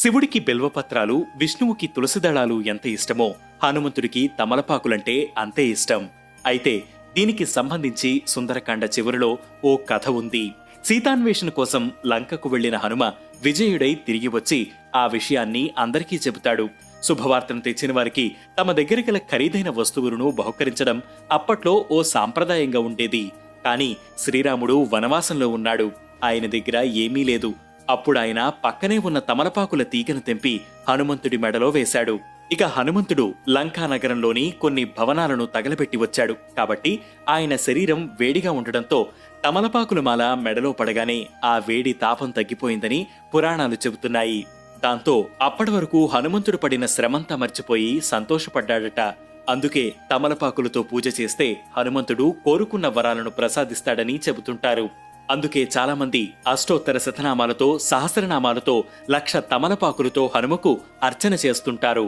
శివుడికి బిల్వపత్రాలు, విష్ణువుకి తులసిదళాలు ఎంత ఇష్టమో హనుమంతుడికి తమలపాకులంటే అంతే ఇష్టం. అయితే దీనికి సంబంధించి సుందరకాండ చివరిలో ఓ కథ ఉంది. సీతాన్వేషణ కోసం లంకకు వెళ్లిన హనుమ విజయుడై తిరిగి వచ్చి ఆ విషయాన్ని అందరికీ చెబుతాడు. శుభవార్తను తెచ్చిన వారికి తమ దగ్గర గల ఖరీదైన వస్తువులను బహుకరించడం అప్పట్లో ఓ సాంప్రదాయంగా ఉండేది. కాని శ్రీరాముడు వనవాసంలో ఉన్నాడు. ఆయన దగ్గర ఏమీ లేదు. అప్పుడాయన పక్కనే ఉన్న తమలపాకుల తీగను తెంపి హనుమంతుడి మెడలో వేశాడు. ఇక హనుమంతుడు లంకా నగరంలోని కొన్ని భవనాలను తగలబెట్టి వచ్చాడు. కాబట్టి ఆయన శరీరం వేడిగా ఉండడంతో తమలపాకుల మాల మెడలో పడగానే ఆ వేడి తాపం తగ్గిపోయిందని పురాణాలు చెబుతున్నాయి. దాంతో అప్పటి వరకు హనుమంతుడు పడిన శ్రమంతా మర్చిపోయి సంతోషపడ్డాడట. అందుకే తమలపాకులతో పూజ చేస్తే హనుమంతుడు కోరుకున్న వరాలను ప్రసాదిస్తాడని చెబుతుంటారు. అందుకే చాలామంది అష్టోత్తర శతనామాలతో, సహస్రనామాలతో, 1,00,000 తమలపాకులతో హనుమకు అర్చన చేస్తుంటారు.